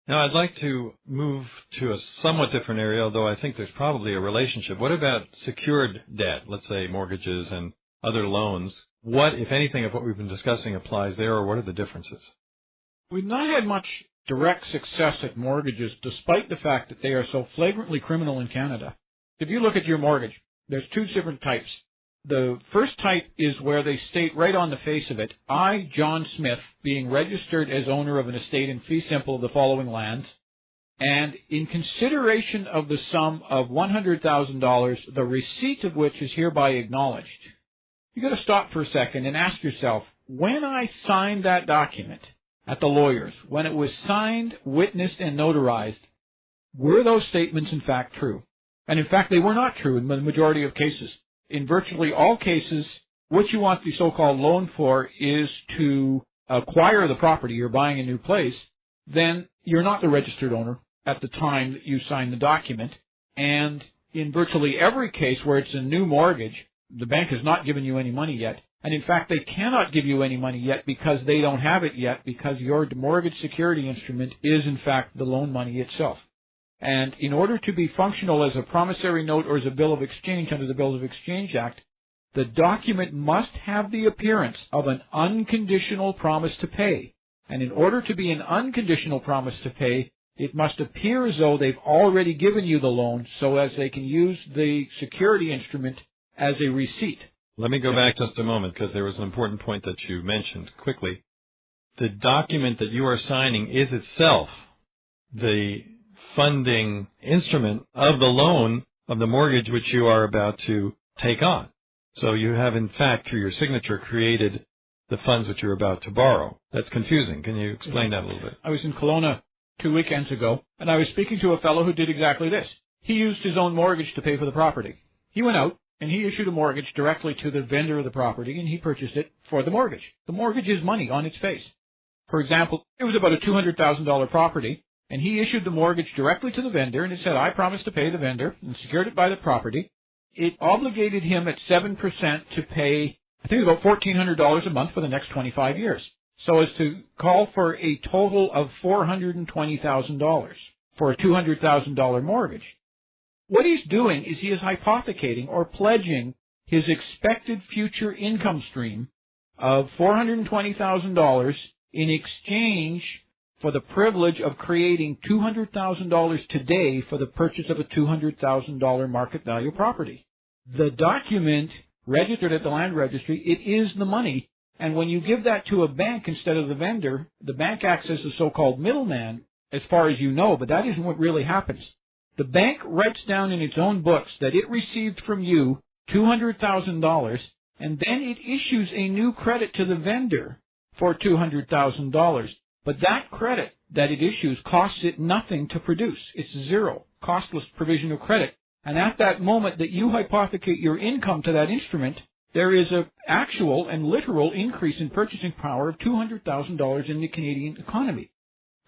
Now, I'd like to move to a somewhat different area, although I think there's probably a relationship. What about secured debt, let's say mortgages and other loans? What, if anything, of what we've been discussing applies there, or what are the differences? We've not had much direct success at mortgages, despite the fact that they are so flagrantly criminal in Canada. If you look at your mortgage, there's two different types. The first type is where they state right on the face of it, I, John Smith, being registered as owner of an estate in fee simple of the following lands, and in consideration of the sum of $100,000, the receipt of which is hereby acknowledged. You've got to stop for a second and ask yourself, when I signed that document at the lawyers, when it was signed, witnessed, and notarized, were those statements in fact true? And in fact, they were not true in the majority of cases. In virtually all cases, what you want the so-called loan for is to acquire the property. You're buying a new place. Then you're not the registered owner at the time that you sign the document. And in virtually every case where it's a new mortgage, the bank has not given you any money yet. And in fact, they cannot give you any money yet because they don't have it yet, because your mortgage security instrument is in fact the loan money itself. And in order to be functional as a promissory note or as a bill of exchange under the Bills of Exchange Act, the document must have the appearance of an unconditional promise to pay. And in order to be an unconditional promise to pay, it must appear as though they've already given you the loan so as they can use the security instrument as a receipt. Let me go back just a moment, because there was an important point that you mentioned quickly. The document that you are signing is itself the funding instrument of the loan of the mortgage which you are about to take on. So you have, in fact, through your signature, created the funds which you're about to borrow. That's confusing. Can you explain that a little bit? I was in Kelowna 2 weekends ago, and I was speaking to a fellow who did exactly this. He used his own mortgage to pay for the property. He went out, and he issued a mortgage directly to the vendor of the property, and he purchased it for the mortgage. The mortgage is money on its face. For example, it was about a $200,000 property, and he issued the mortgage directly to the vendor, and it said, I promise to pay the vendor, and secured it by the property. It obligated him at 7% to pay, I think, about $1,400 a month for the next 25 years, so as to call for a total of $420,000 for a $200,000 mortgage. What he's doing is he is hypothecating or pledging his expected future income stream of $420,000 in exchange for the privilege of creating $200,000 today for the purchase of a $200,000 market value property. The document registered at the land registry, it is the money, and when you give that to a bank instead of the vendor, the bank acts as a so-called middleman, as far as you know, but that isn't what really happens. The bank writes down in its own books that it received from you $200,000, and then it issues a new credit to the vendor for $200,000. But that credit that it issues costs it nothing to produce. It's zero, costless provision of credit. And at that moment that you hypothecate your income to that instrument, there is an actual and literal increase in purchasing power of $200,000 in the Canadian economy.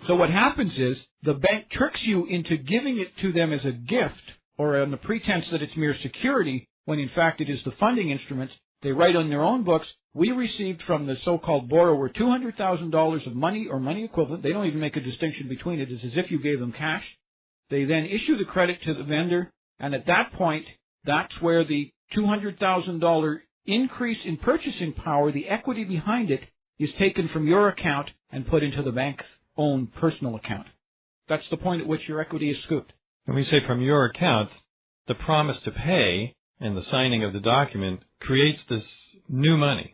So what happens is the bank tricks you into giving it to them as a gift, or on the pretense that it's mere security, when in fact it is the funding instruments. They write on their own books, we received from the so-called borrower $200,000 of money or money equivalent. They don't even make a distinction between it. It's as if you gave them cash. They then issue the credit to the vendor, and at that point, that's where the $200,000 increase in purchasing power, the equity behind it, is taken from your account and put into the bank's own personal account. That's the point at which your equity is scooped. When we say from your account, the promise to pay and the signing of the document creates this new money.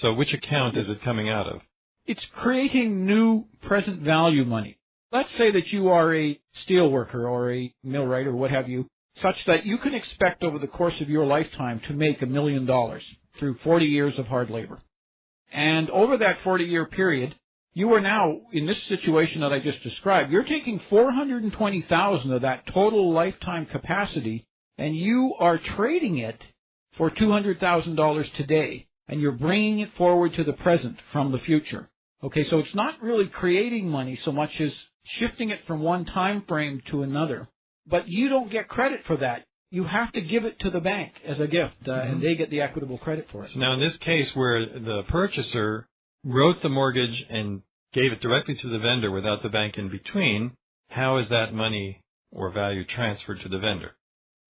So which account is it coming out of? It's creating new present value money. Let's say that you are a steel worker or a millwright or what have you, such that you can expect over the course of your lifetime to make $1 million through 40 years of hard labor. And over that 40-year period, you are now, in this situation that I just described, you're taking $420,000 of that total lifetime capacity, and you are trading it for $200,000 today, and you're bringing it forward to the present from the future. Okay, so it's not really creating money so much as shifting it from one time frame to another. But you don't get credit for that. You have to give it to the bank as a gift, and they get the equitable credit for it. So now in this case where the purchaser wrote the mortgage and gave it directly to the vendor without the bank in between, how is that money or value transferred to the vendor?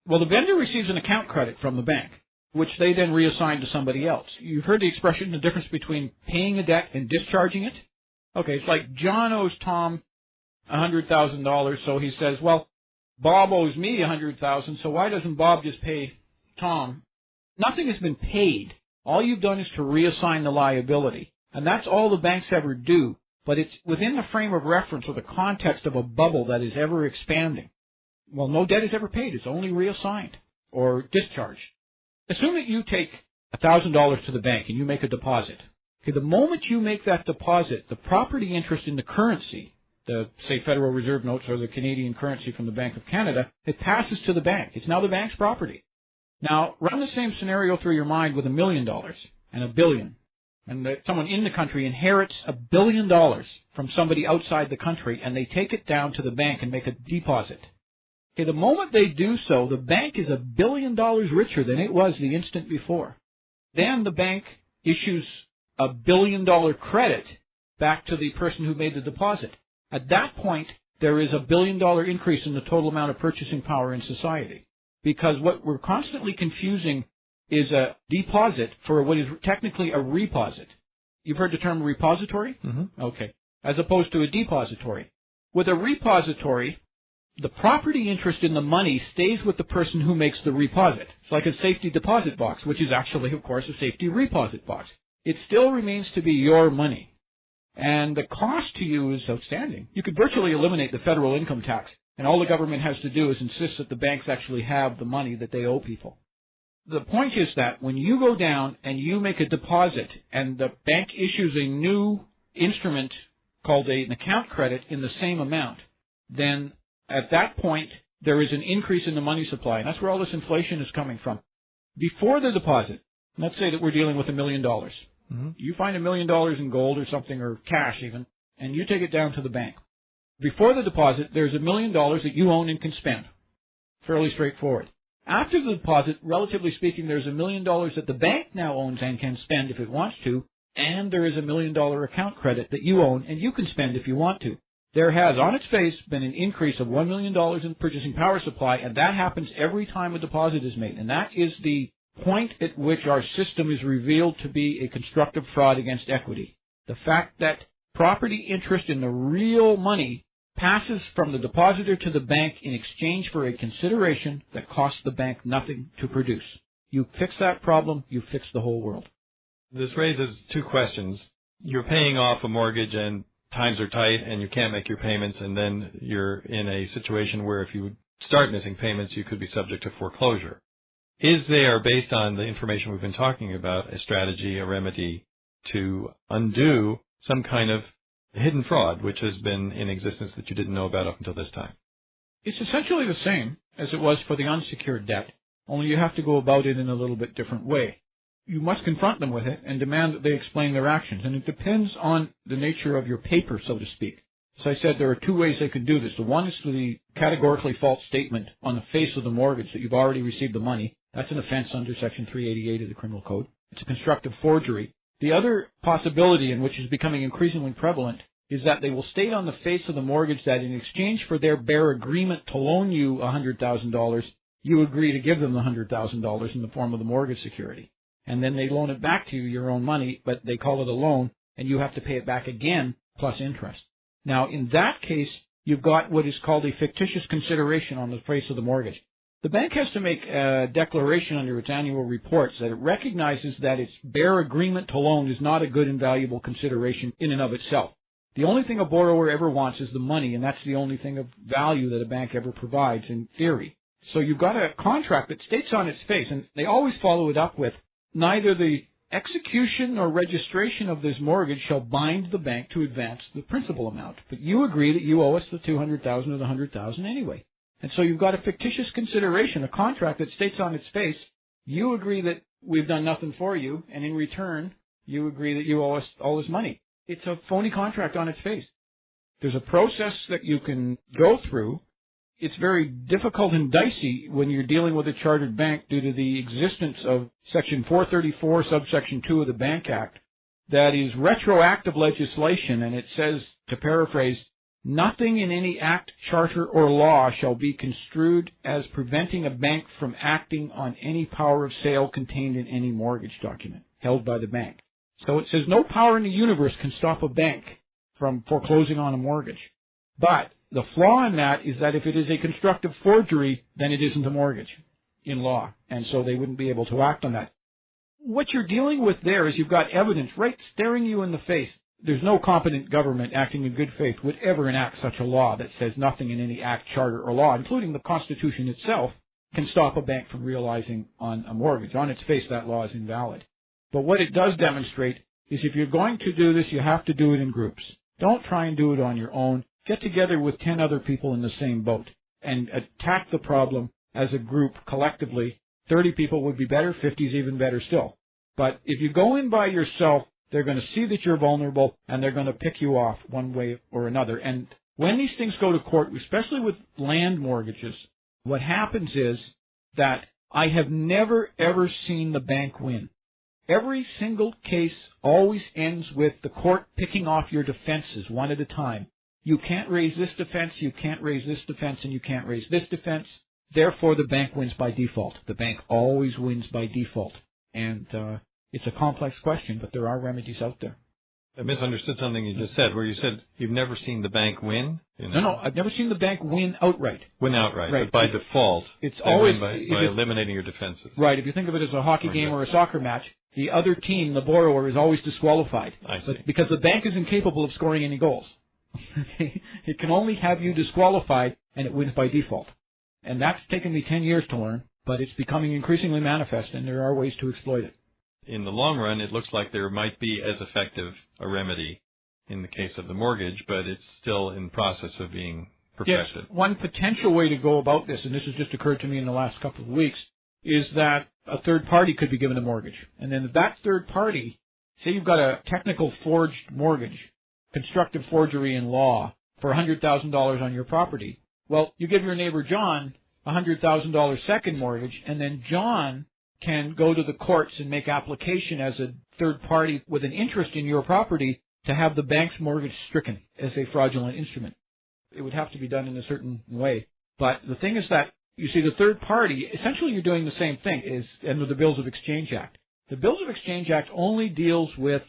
Well, the vendor receives an account credit from the bank, which they then reassign to somebody else. You've heard the expression, the difference between paying a debt and discharging it? Okay, it's like John owes Tom $100,000, so he says, well, Bob owes me $100,000, so why doesn't Bob just pay Tom? Nothing has been paid. All you've done is to reassign the liability, and that's all the banks ever do, but it's within the frame of reference or the context of a bubble that is ever expanding. Well, no debt is ever paid. It's only reassigned or discharged. Assume that you take $1,000 to the bank and you make a deposit. Okay, the moment you make that deposit, the property interest in the currency, the, say, Federal Reserve notes or the Canadian currency from the Bank of Canada, it passes to the bank. It's now the bank's property. Now, run the same scenario through your mind with $1 million and $1 billion, and that someone in the country inherits $1 billion from somebody outside the country, and they take it down to the bank and make a deposit. Okay, the moment they do so, the bank is $1 billion richer than it was the instant before. Then the bank issues $1 billion credit back to the person who made the deposit. At that point, there is $1 billion increase in the total amount of purchasing power in society. Because what we're constantly confusing is a deposit for what is technically a reposit. You've heard the term repository? Mm-hmm. Okay. As opposed to a depository. With a repository, the property interest in the money stays with the person who makes the reposit. It's like a safety deposit box, which is actually, of course, a safety reposit box. It still remains to be your money. And the cost to you is outstanding. You could virtually eliminate the federal income tax, and all the government has to do is insist that the banks actually have the money that they owe people. The point is that when you go down and you make a deposit and the bank issues a new instrument called an account credit in the same amount, then at that point there is an increase in the money supply, and that's where all this inflation is coming from. Before the deposit, let's say that we're dealing with $1 million. Mm-hmm. You find $1 million in gold or something, or cash even, and you take it down to the bank. Before the deposit, there's $1 million that you own and can spend. Fairly straightforward. After the deposit, relatively speaking, there's $1 million that the bank now owns and can spend if it wants to, and there is $1 million account credit that you own and you can spend if you want to. There has, on its face, been an increase of $1 million in purchasing power supply, and that happens every time a deposit is made. And that is the point at which our system is revealed to be a constructive fraud against equity. The fact that property interest in the real money passes from the depositor to the bank in exchange for a consideration that costs the bank nothing to produce. You fix that problem, you fix the whole world. This raises two questions. You're paying off a mortgage and times are tight and you can't make your payments, and then you're in a situation where if you start missing payments, you could be subject to foreclosure. Is there, based on the information we've been talking about, a strategy, a remedy to undo some kind of hidden fraud which has been in existence that you didn't know about up until this time? It's essentially the same as it was for the unsecured debt, only you have to go about it in a little bit different way. You must confront them with it and demand that they explain their actions, and it depends on the nature of your paper, so to speak. As I said, there are two ways they can do this. The one is through the categorically false statement on the face of the mortgage that you've already received the money. That's an offense under Section 388 of the Criminal Code. It's a constructive forgery. The other possibility, and which is becoming increasingly prevalent, is that they will state on the face of the mortgage that in exchange for their bare agreement to loan you $100,000, you agree to give them the $100,000 in the form of the mortgage security. And then they loan it back to you, your own money, but they call it a loan, and you have to pay it back again plus interest. Now, in that case, you've got what is called a fictitious consideration on the face of the mortgage. The bank has to make a declaration under its annual reports that it recognizes that its bare agreement to loan is not a good and valuable consideration in and of itself. The only thing a borrower ever wants is the money, and that's the only thing of value that a bank ever provides in theory. So you've got a contract that states on its face, and they always follow it up with, neither the execution or registration of this mortgage shall bind the bank to advance the principal amount, but you agree that you owe us the $200,000 or the $100,000 anyway. And so you've got a fictitious consideration, a contract that states on its face, you agree that we've done nothing for you, and in return, you agree that you owe us all this money. It's a phony contract on its face. There's a process that you can go through. It's very difficult and dicey when you're dealing with a chartered bank due to the existence of Section 434, subsection 2 of the Bank Act, that is retroactive legislation, and it says, to paraphrase, nothing in any act, charter, or law shall be construed as preventing a bank from acting on any power of sale contained in any mortgage document held by the bank. So it says no power in the universe can stop a bank from foreclosing on a mortgage. But the flaw in that is that if it is a constructive forgery, then it isn't a mortgage in law, and so they wouldn't be able to act on that. What you're dealing with there is you've got evidence right staring you in the face. There's no competent government acting in good faith would ever enact such a law that says nothing in any act, charter, or law, including the Constitution itself, can stop a bank from realizing on a mortgage. On its face, that law is invalid. But what it does demonstrate is if you're going to do this, you have to do it in groups. Don't try and do it on your own. Get together with 10 other people in the same boat and attack the problem as a group collectively. 30 people would be better, 50 is even better still. But if you go in by yourself, they're going to see that you're vulnerable, and they're going to pick you off one way or another. And when these things go to court, especially with land mortgages, what happens is that I have never, ever seen the bank win. Every single case always ends with the court picking off your defenses one at a time. You can't raise this defense, you can't raise this defense, and you can't raise this defense. Therefore, the bank wins by default. The bank always wins by default. And it's a complex question, but there are remedies out there. I misunderstood something you just said, where you said you've never seen the bank win? No, I've never seen the bank win outright. Win outright, right. But by default, it's always by eliminating your defenses. Right. If you think of it as a hockey game or a soccer match, the other team, the borrower, is always disqualified. I see. Because the bank is incapable of scoring any goals. It can only have you disqualified, and it wins by default. And that's taken me 10 years to learn, but it's becoming increasingly manifest, and there are ways to exploit it. In the long run, it looks like there might be as effective a remedy in the case of the mortgage, but it's still in process of being perfected. Yes, one potential way to go about this, and this has just occurred to me in the last couple of weeks, is that a third party could be given a mortgage. And then that third party, say you've got a technical forged mortgage, constructive forgery in law, for $100,000 on your property. Well, you give your neighbor John a $100,000 second mortgage, and then John can go to the courts and make application as a third party with an interest in your property to have the bank's mortgage stricken as a fraudulent instrument. It would have to be done in a certain way. But the thing is that, you see, the third party, essentially you're doing the same thing as under the Bills of Exchange Act. The Bills of Exchange Act only deals with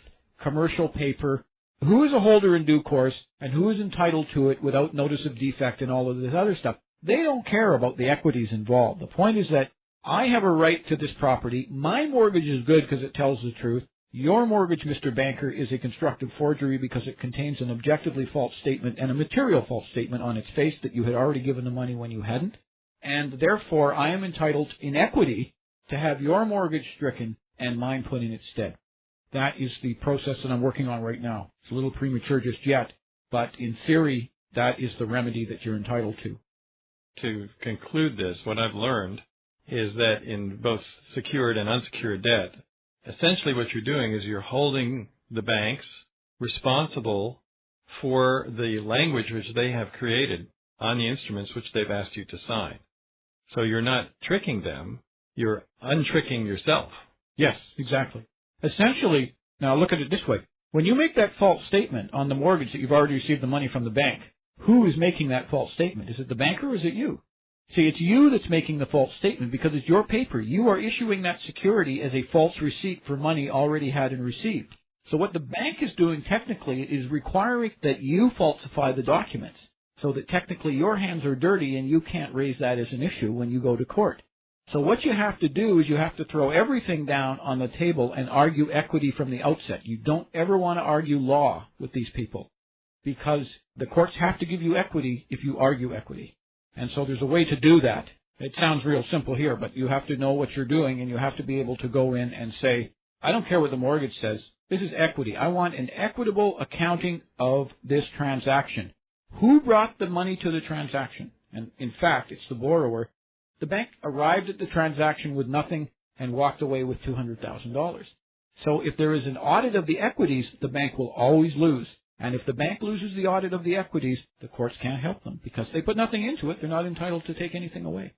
commercial paper, who is a holder in due course, and who is entitled to it without notice of defect and all of this other stuff. They don't care about the equities involved. The point is that I have a right to this property. My mortgage is good because it tells the truth. Your mortgage, Mr. Banker, is a constructive forgery because it contains an objectively false statement and a material false statement on its face that you had already given the money when you hadn't. And therefore, I am entitled in equity to have your mortgage stricken and mine put in its stead. That is the process that I'm working on right now. It's a little premature just yet, but in theory, that is the remedy that you're entitled to. To conclude this, what I've learned is that in both secured and unsecured debt, essentially what you're doing is you're holding the banks responsible for the language which they have created on the instruments which they've asked you to sign. So you're not tricking them, you're untricking yourself. Yes, exactly. Essentially, now look at it this way. When you make that false statement on the mortgage that you've already received the money from the bank, who is making that false statement? Is it the banker or is it you? See, it's you that's making the false statement because it's your paper. You are issuing that security as a false receipt for money already had and received. So what the bank is doing technically is requiring that you falsify the documents so that technically your hands are dirty and you can't raise that as an issue when you go to court. So what you have to do is you have to throw everything down on the table and argue equity from the outset. You don't ever want to argue law with these people because the courts have to give you equity if you argue equity. And so there's a way to do that. It sounds real simple here, but you have to know what you're doing and you have to be able to go in and say, I don't care what the mortgage says. This is equity. I want an equitable accounting of this transaction. Who brought the money to the transaction? And in fact, it's the borrower. The bank arrived at the transaction with nothing and walked away with $200,000. So if there is an audit of the equities, the bank will always lose. And if the bank loses the audit of the equities, the courts can't help them because they put nothing into it. They're not entitled to take anything away.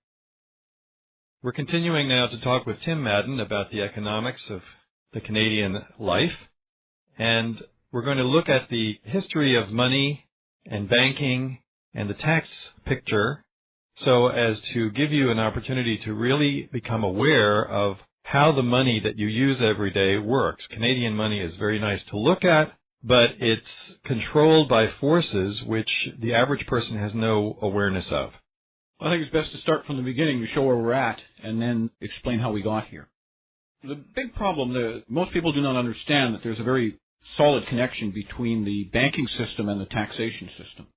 We're continuing now to talk with Tim Madden about the economics of the Canadian life. And we're going to look at the history of money and banking and the tax picture so as to give you an opportunity to really become aware of how the money that you use every day works. Canadian money is very nice to look at, but it's controlled by forces which the average person has no awareness of. I think it's best to start from the beginning to show where we're at and then explain how we got here. The big problem, most people do not understand that there's a very solid connection between the banking system and the taxation system.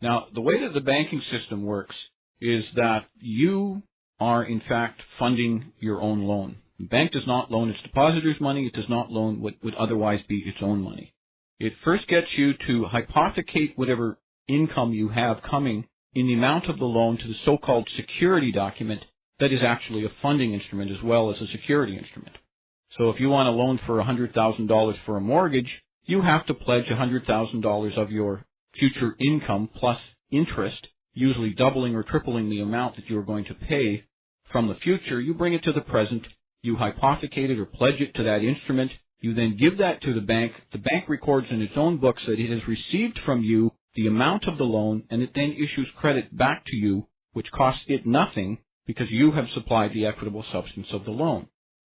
Now, the way that the banking system works is that you are, in fact, funding your own loan. The bank does not loan its depositors' money. It does not loan what would otherwise be its own money. It first gets you to hypothecate whatever income you have coming in the amount of the loan to the so-called security document that is actually a funding instrument as well as a security instrument. So if you want a loan for $100,000 for a mortgage, you have to pledge $100,000 of your future income plus interest, usually doubling or tripling the amount that you are going to pay from the future. You bring it to the present, you hypothecate it or pledge it to that instrument, you then give that to the bank records in its own books that it has received from you the amount of the loan, and it then issues credit back to you, which costs it nothing because you have supplied the equitable substance of the loan.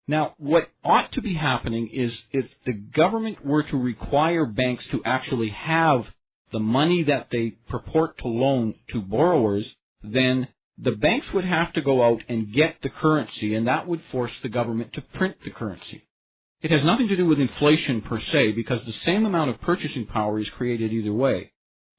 Now, what ought to be happening is if the government were to require banks to actually have the money that they purport to loan to borrowers, then the banks would have to go out and get the currency, and that would force the government to print the currency. It has nothing to do with inflation per se, because the same amount of purchasing power is created either way.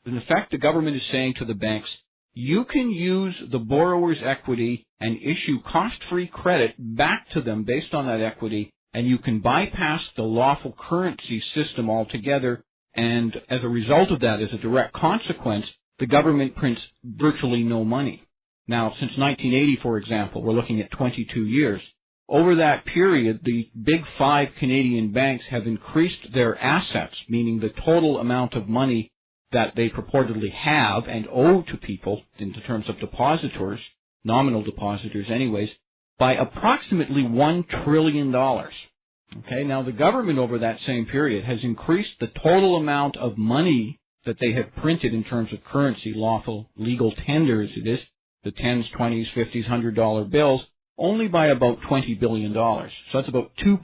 In effect, the government is saying to the banks, you can use the borrower's equity and issue cost-free credit back to them based on that equity, and you can bypass the lawful currency system altogether, and as a result of that, as a direct consequence, the government prints virtually no money. Now, since 1980, for example, we're looking at 22 years. Over that period, the big five Canadian banks have increased their assets, meaning the total amount of money that they purportedly have and owe to people in terms of depositors, nominal depositors anyways, by approximately $1 trillion. Okay, now the government over that same period has increased the total amount of money that they have printed in terms of currency, lawful, legal tender as it is, the 10s, 20s, 50s, $100 bills, only by about $20 billion. So that's about 2%.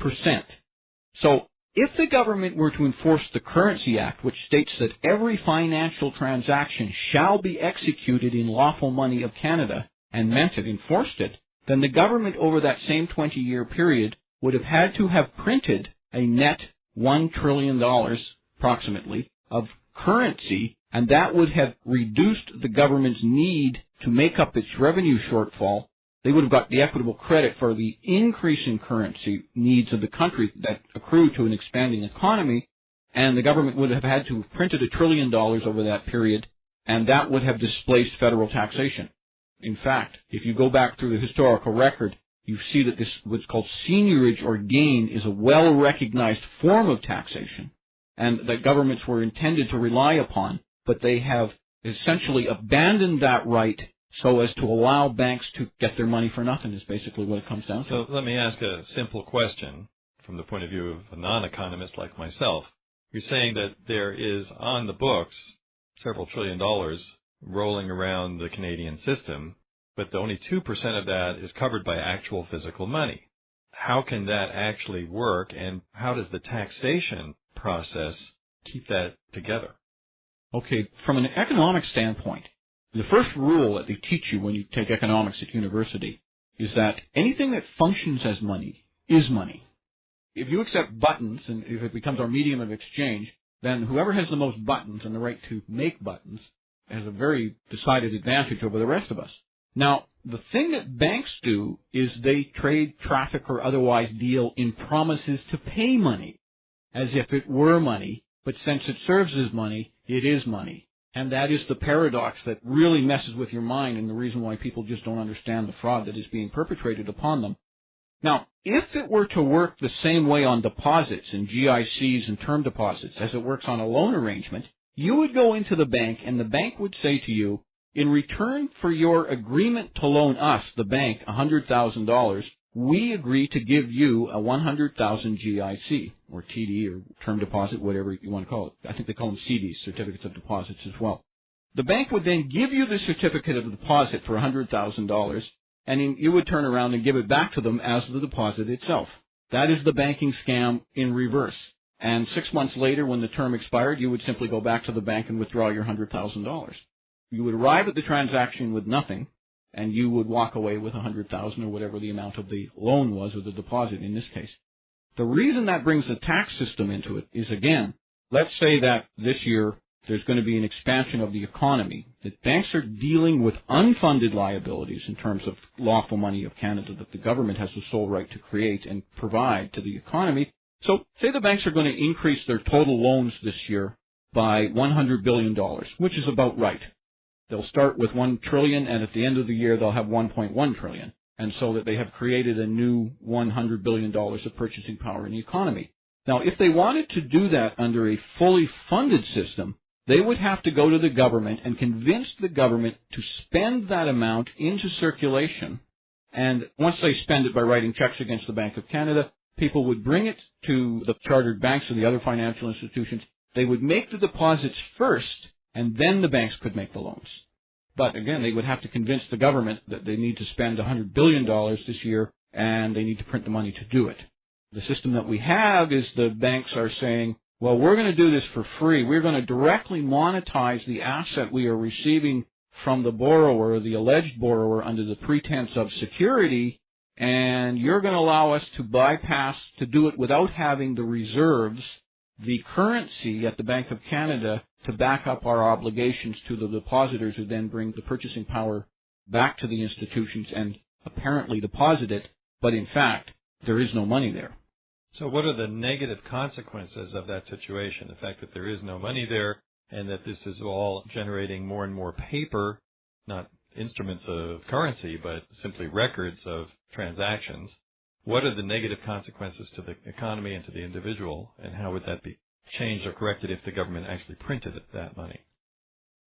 So if the government were to enforce the Currency Act, which states that every financial transaction shall be executed in lawful money of Canada, and meant it, enforced it, then the government over that same 20-year period would have had to have printed a net $1 trillion, approximately, of currency, and that would have reduced the government's need to make up its revenue shortfall. They would have got the equitable credit for the increase in currency needs of the country that accrue to an expanding economy, and the government would have had to have printed $1 trillion over that period, and that would have displaced federal taxation. In fact, if you go back through the historical record, you see that this, what's called seigniorage or gain, is a well-recognized form of taxation, and that governments were intended to rely upon, but they have essentially abandoned that right so as to allow banks to get their money for nothing is basically what it comes down to. So let me ask a simple question from the point of view of a non-economist like myself. You're saying that there is on the books several $1 trillion rolling around the Canadian system, but only 2% of that is covered by actual physical money. How can that actually work, and how does the taxation process keep that together? Okay, from an economic standpoint, the first rule that they teach you when you take economics at university is that anything that functions as money is money. If you accept buttons, and if it becomes our medium of exchange, then whoever has the most buttons and the right to make buttons has a very decided advantage over the rest of us. Now, the thing that banks do is they trade, traffic, or otherwise deal in promises to pay money, as if it were money, but since it serves as money, it is money. And that is the paradox that really messes with your mind and the reason why people just don't understand the fraud that is being perpetrated upon them. Now, if it were to work the same way on deposits and GICs and term deposits as it works on a loan arrangement, you would go into the bank and the bank would say to you, in return for your agreement to loan us, the bank, $100,000, we agree to give you a 100,000 GIC. or TD or term deposit, whatever you want to call it. I think they call them CDs, certificates of deposits as well. The bank would then give you the certificate of deposit for $100,000, and you would turn around and give it back to them as the deposit itself. That is the banking scam in reverse. And 6 months later, when the term expired, you would simply go back to the bank and withdraw your $100,000. You would arrive at the transaction with nothing, and you would walk away with $100,000 or whatever the amount of the loan was, or the deposit in this case. The reason that brings the tax system into it is, again, let's say that this year there's going to be an expansion of the economy, that banks are dealing with unfunded liabilities in terms of lawful money of Canada that the government has the sole right to create and provide to the economy. So say the banks are going to increase their total loans this year by $100 billion, which is about right. They'll start with $1 trillion, and at the end of the year they'll have $1.1 trillion. And so that they have created a new $100 billion of purchasing power in the economy. Now, if they wanted to do that under a fully funded system, they would have to go to the government and convince the government to spend that amount into circulation. And once they spend it by writing checks against the Bank of Canada, people would bring it to the chartered banks or the other financial institutions. They would make the deposits first, and then the banks could make the loans. But again, they would have to convince the government that they need to spend $100 billion this year, and they need to print the money to do it. The system that we have is the banks are saying, well, we're going to do this for free. We're going to directly monetize the asset we are receiving from the borrower, the alleged borrower, under the pretense of security, and you're going to allow us to bypass, to do it without having the reserves, the currency at the Bank of Canada to back up our obligations to the depositors who then bring the purchasing power back to the institutions and apparently deposit it, but in fact, there is no money there. So what are the negative consequences of that situation? The fact that there is no money there and that this is all generating more and more paper, not instruments of currency, but simply records of transactions. What are the negative consequences to the economy and to the individual, and how would that be changed or corrected if the government actually printed that money?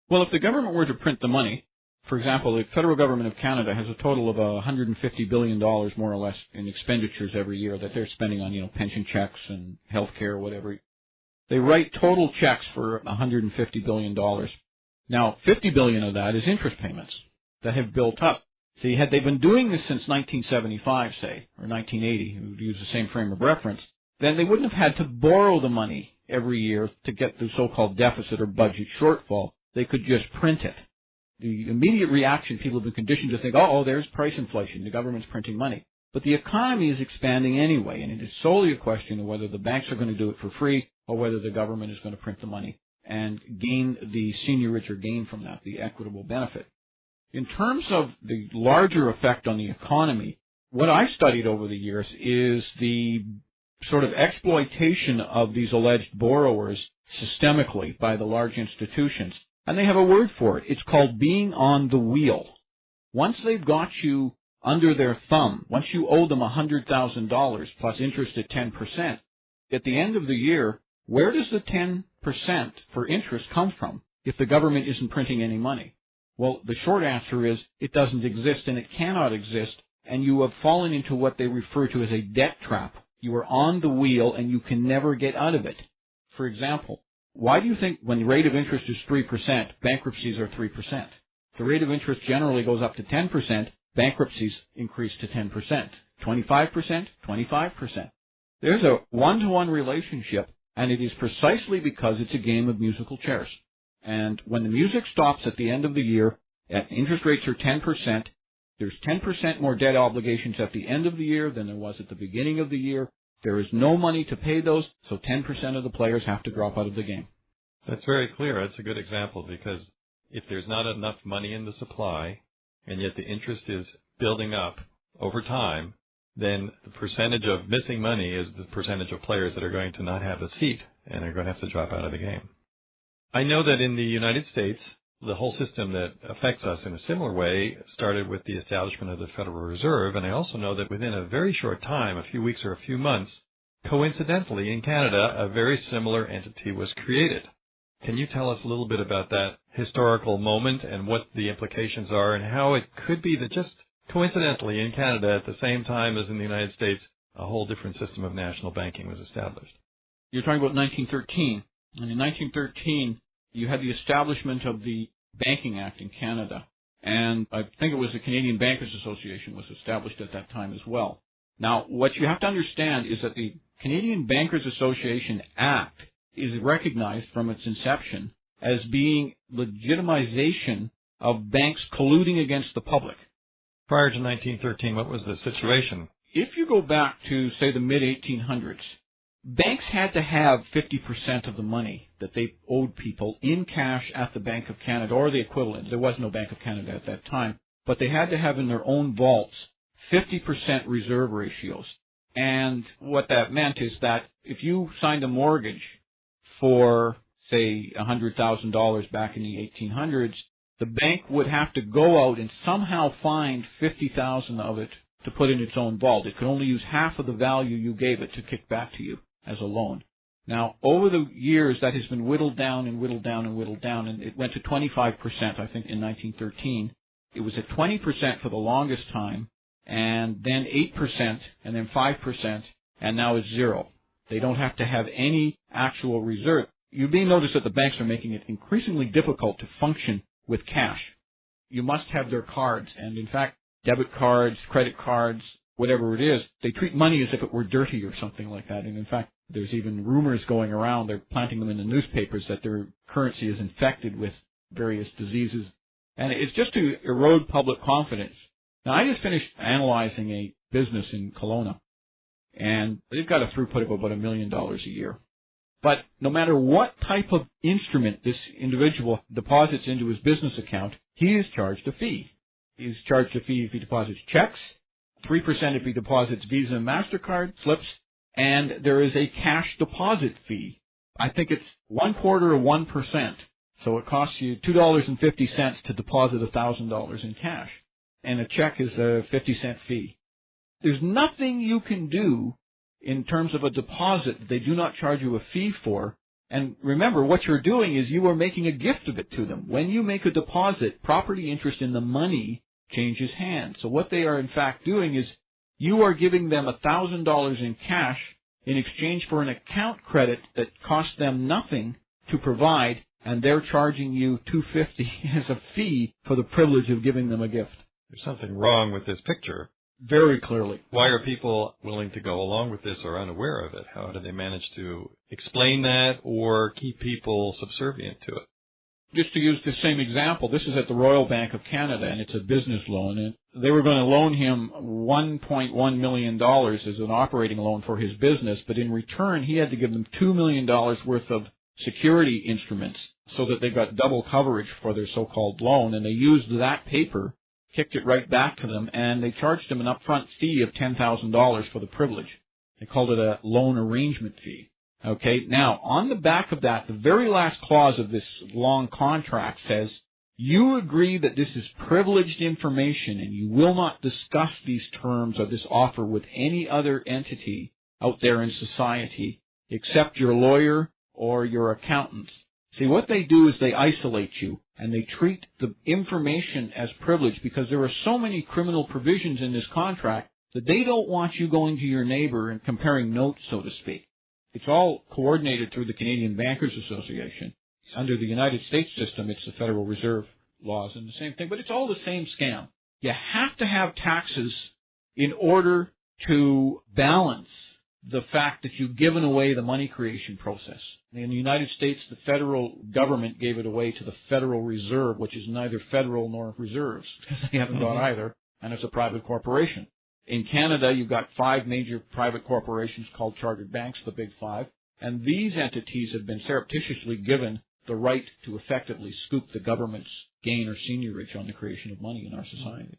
Well, if the government were to print the money, for example, the federal government of Canada has a total of $150 billion, more or less, in expenditures every year that they're spending on, pension checks and health care, whatever. They write total checks for $150 billion. Now, $50 billion of that is interest payments that have built up. See, had they been doing this since 1975, say, or 1980, we would use the same frame of reference, then they wouldn't have had to borrow the money every year to get the so-called deficit or budget shortfall. They could just print it. The immediate reaction, people have been conditioned to think, oh, there's price inflation, the government's printing money. But the economy is expanding anyway, and it is solely a question of whether the banks are going to do it for free or whether the government is going to print the money and gain the senior richer gain from that, the equitable benefit. In terms of the larger effect on the economy, what I studied over the years is the sort of exploitation of these alleged borrowers systemically by the large institutions. And they have a word for it. It's called being on the wheel. Once they've got you under their thumb, once you owe them $100,000 plus interest at 10%, at the end of the year, where does the 10% for interest come from if the government isn't printing any money? Well, the short answer is it doesn't exist and it cannot exist, and you have fallen into what they refer to as a debt trap. You are on the wheel and you can never get out of it. For example, why do you think when the rate of interest is 3%, bankruptcies are 3%? The rate of interest generally goes up to 10%, bankruptcies increase to 10%. 25%, 25%. There's a one-to-one relationship, and it is precisely because it's a game of musical chairs. And when the music stops at the end of the year, and interest rates are 10%, there's 10% more debt obligations at the end of the year than there was at the beginning of the year. There is no money to pay those, so 10% of the players have to drop out of the game. That's very clear. That's a good example, because if there's not enough money in the supply, and yet the interest is building up over time, then the percentage of missing money is the percentage of players that are going to not have a seat and are going to have to drop out of the game. I know that in the United States, the whole system that affects us in a similar way started with the establishment of the Federal Reserve, and I also know that within a very short time, a few weeks or a few months, coincidentally in Canada, a very similar entity was created. Can you tell us a little bit about that historical moment and what the implications are and how it could be that just coincidentally in Canada at the same time as in the United States, a whole different system of national banking was established? You're talking about 1913. And in 1913, you had the establishment of the Banking Act in Canada. And I think it was the Canadian Bankers Association was established at that time as well. Now, what you have to understand is that the Canadian Bankers Association Act is recognized from its inception as being legitimization of banks colluding against the public. Prior to 1913, what was the situation? If you go back to, say, the mid-1800s, banks had to have 50% of the money that they owed people in cash at the Bank of Canada, or the equivalent. There was no Bank of Canada at that time. But they had to have in their own vaults 50% reserve ratios. And what that meant is that if you signed a mortgage for, say, $100,000 back in the 1800s, the bank would have to go out and somehow find 50,000 of it to put in its own vault. It could only use half of the value you gave it to kick back to you as a loan. Now, over the years, that has been whittled down and whittled down and whittled down, and it went to 25%, I think, in 1913. It was at 20% for the longest time, and then 8%, and then 5%, and now it's 0. They don't have to have any actual reserve. You may notice that the banks are making it increasingly difficult to function with cash. You must have their cards, and in fact, debit cards, credit cards, whatever it is, they treat money as if it were dirty or something like that. And in fact, there's even rumors going around, they're planting them in the newspapers, that their currency is infected with various diseases. And it's just to erode public confidence. Now, I just finished analyzing a business in Kelowna, and they've got a throughput of about $1 million a year. But no matter what type of instrument this individual deposits into his business account, he is charged a fee. He's charged a fee if he deposits checks, 3% if he deposits Visa and MasterCard slips, and there is a cash deposit fee. I think it's 1/4 of 1%. So it costs you $2.50 to deposit $1,000 in cash. And a check is a 50-cent fee. There's nothing you can do in terms of a deposit that they do not charge you a fee for. And remember, what you're doing is you are making a gift of it to them. When you make a deposit, property interest in the money changes hands. So what they are in fact doing is you are giving them $1,000 in cash in exchange for an account credit that costs them nothing to provide, and they're charging you $250 as a fee for the privilege of giving them a gift. There's something wrong with this picture. Very clearly. Why are people willing to go along with this or unaware of it? How do they manage to explain that or keep people subservient to it? Just to use the same example, this is at the Royal Bank of Canada, and it's a business loan. And they were going to loan him $1.1 million as an operating loan for his business, but in return, he had to give them $2 million worth of security instruments so that they got double coverage for their so-called loan, and they used that paper, kicked it right back to them, and they charged him an upfront fee of $10,000 for the privilege. They called it a loan arrangement fee. Okay, now, on the back of that, the very last clause of this long contract says, you agree that this is privileged information and you will not discuss these terms or this offer with any other entity out there in society except your lawyer or your accountants. See, what they do is they isolate you and they treat the information as privileged because there are so many criminal provisions in this contract that they don't want you going to your neighbor and comparing notes, so to speak. It's all coordinated through the Canadian Bankers Association. Under the United States system, it's the Federal Reserve laws and the same thing, but it's all the same scam. You have to have taxes in order to balance the fact that you've given away the money creation process. In the United States, the federal government gave it away to the Federal Reserve, which is neither federal nor reserves, because they haven't got either, and it's a private corporation. In Canada, you've got 5 major private corporations called chartered banks, the Big Five, and these entities have been surreptitiously given the right to effectively scoop the government's gain or seigniorage on the creation of money in our society.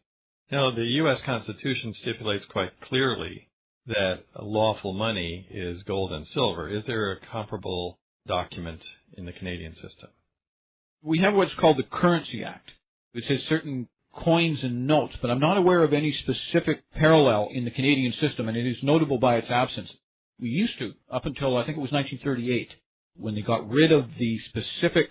Now, the U.S. Constitution stipulates quite clearly that lawful money is gold and silver. Is there a comparable document in the Canadian system? We have what's called the Currency Act. It says certain coins and notes, but I'm not aware of any specific parallel in the Canadian system, and it is notable by its absence. We used to, up until I think it was 1938, when they got rid of the specific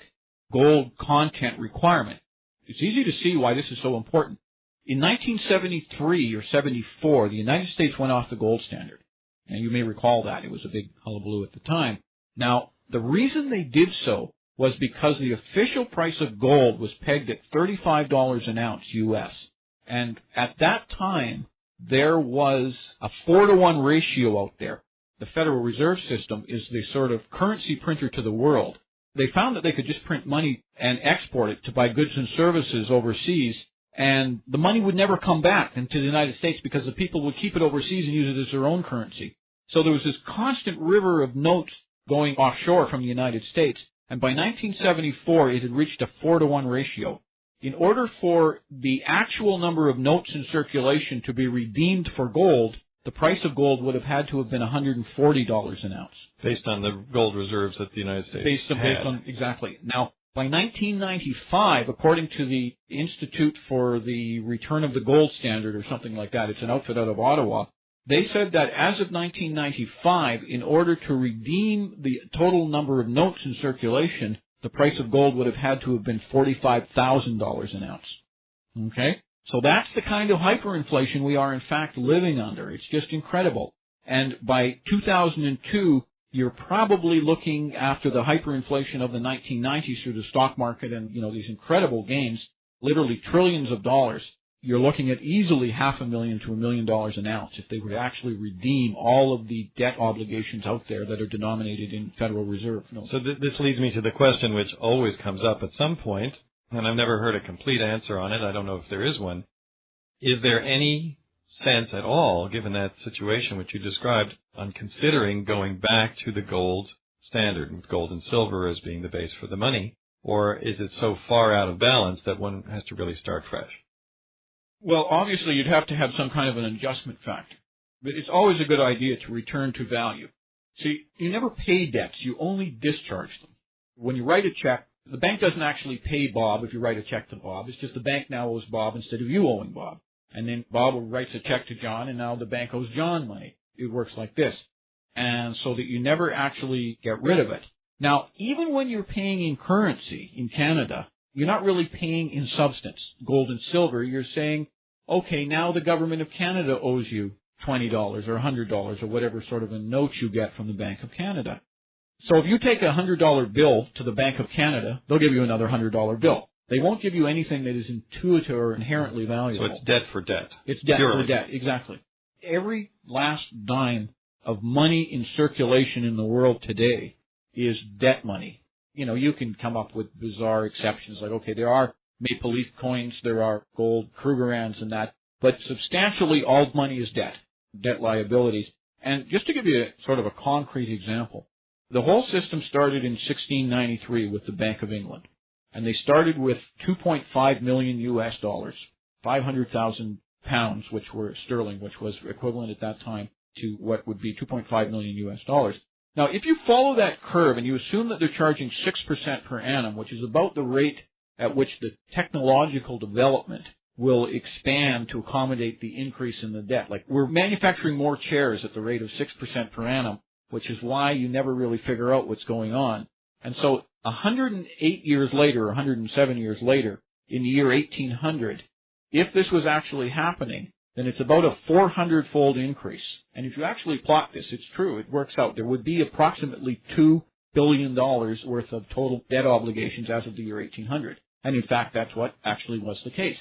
gold content requirement. It's easy to see why this is so important. In 1973 or 74, the United States went off the gold standard. And you may recall that. It was a big hullabaloo at the time. Now, the reason they did so was because the official price of gold was pegged at $35 an ounce U.S. And at that time, there was a 4-to-1 ratio out there. The Federal Reserve System is the sort of currency printer to the world. They found that they could just print money and export it to buy goods and services overseas, and the money would never come back into the United States because the people would keep it overseas and use it as their own currency. So there was this constant river of notes going offshore from the United States, and by 1974 it had reached a 4-to-1 ratio. In order for the actual number of notes in circulation to be redeemed for gold, the price of gold would have had to have been $140 an ounce. Based on the gold reserves that the United States based on exactly. Now, by 1995, according to the Institute for the Return of the Gold Standard or something like that, it's an outfit out of Ottawa, they said that as of 1995, in order to redeem the total number of notes in circulation, the price of gold would have had to have been $45,000 an ounce. Okay? So that's the kind of hyperinflation we are in fact living under. It's just incredible. And by 2002, you're probably looking, after the hyperinflation of the 1990s through the stock market and, these incredible gains, literally trillions of dollars, you're looking at easily $500,000 to $1 million an ounce if they were to actually redeem all of the debt obligations out there that are denominated in Federal Reserve notes. So this leads me to the question which always comes up at some point, and I've never heard a complete answer on it. I don't know if there is one. Is there any sense at all, given that situation which you described, on considering going back to the gold standard, gold and silver as being the base for the money, or is it so far out of balance that one has to really start fresh? Well, obviously you'd have to have some kind of an adjustment factor, but it's always a good idea to return to value. See, you never pay debts, you only discharge them. When you write a check, the bank doesn't actually pay Bob if you write a check to Bob. It's just the bank now owes Bob instead of you owing Bob. And then Bob writes a check to John, and now the bank owes John money. It works like this. And so that you never actually get rid of it. Now, even when you're paying in currency in Canada, you're not really paying in substance, gold and silver. You're saying, okay, now the government of Canada owes you $20 or $100 or whatever sort of a note you get from the Bank of Canada. So if you take a $100 bill to the Bank of Canada, they'll give you another $100 bill. They won't give you anything that is intuitive or inherently valuable. So it's debt for debt. It's debt Purely. for debt, exactly. Every last dime of money in circulation in the world today is debt money. You can come up with bizarre exceptions, like, okay, there are Maple Leaf coins, there are gold Krugerrands and that, but substantially all money is debt liabilities. And just to give you sort of a concrete example, the whole system started in 1693 with the Bank of England. And they started with 2.5 million US dollars, 500,000 pounds, which were sterling, which was equivalent at that time to what would be 2.5 million US dollars. Now, if you follow that curve and you assume that they're charging 6% per annum, which is about the rate at which the technological development will expand to accommodate the increase in the debt. Like, we're manufacturing more chairs at the rate of 6% per annum, which is why you never really figure out what's going on. And so 108 years later, or 107 years later, in the year 1800, if this was actually happening, then it's about a 400-fold increase. And if you actually plot this, it's true, it works out. There would be approximately $2 billion worth of total debt obligations as of the year 1800. And in fact, that's what actually was the case.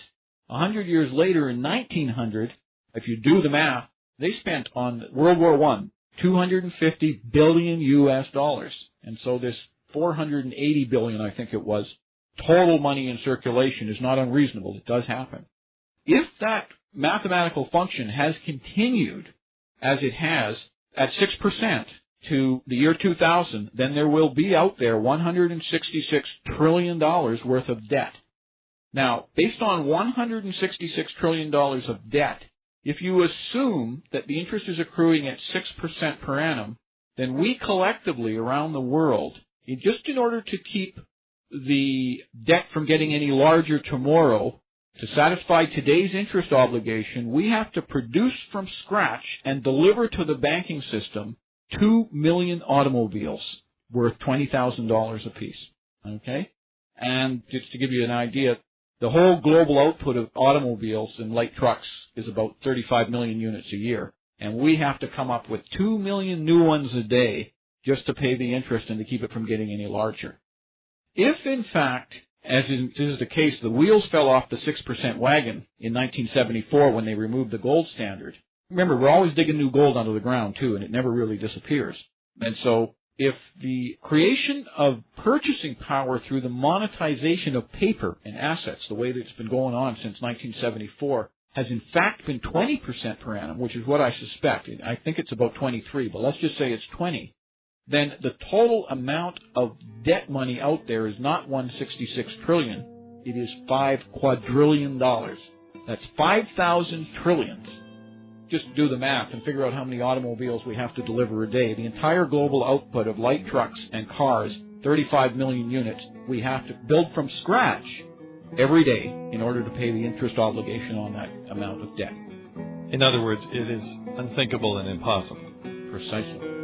100 years later, in 1900, if you do the math, they spent on World War I $250 billion US dollars. And so this 480 billion, I think it was, total money in circulation is not unreasonable. It does happen. If that mathematical function has continued as it has at 6% to the year 2000, then there will be out there $166 trillion worth of debt. Now, based on $166 trillion of debt, if you assume that the interest is accruing at 6% per annum, then we collectively around the world, just in order to keep the debt from getting any larger tomorrow, to satisfy today's interest obligation, we have to produce from scratch and deliver to the banking system 2 million automobiles worth $20,000 apiece. Okay? And just to give you an idea, the whole global output of automobiles and light trucks is about 35 million units a year. And we have to come up with 2 million new ones a day just to pay the interest and to keep it from getting any larger. If, in fact, as is the case, the wheels fell off the 6% wagon in 1974 when they removed the gold standard. Remember, we're always digging new gold under the ground, too, and it never really disappears. And so if the creation of purchasing power through the monetization of paper and assets, the way that it's been going on since 1974, has in fact been 20% per annum, which is what I suspect. I think it's about 23, but let's just say it's 20. Then the total amount of debt money out there is not $166 trillion. It is $5 quadrillion. That's 5,000 trillions. Just do the math and figure out how many automobiles we have to deliver a day. The entire global output of light trucks and cars, 35 million units, we have to build from scratch every day in order to pay the interest obligation on that amount of debt. In other words, it is unthinkable and impossible. Precisely.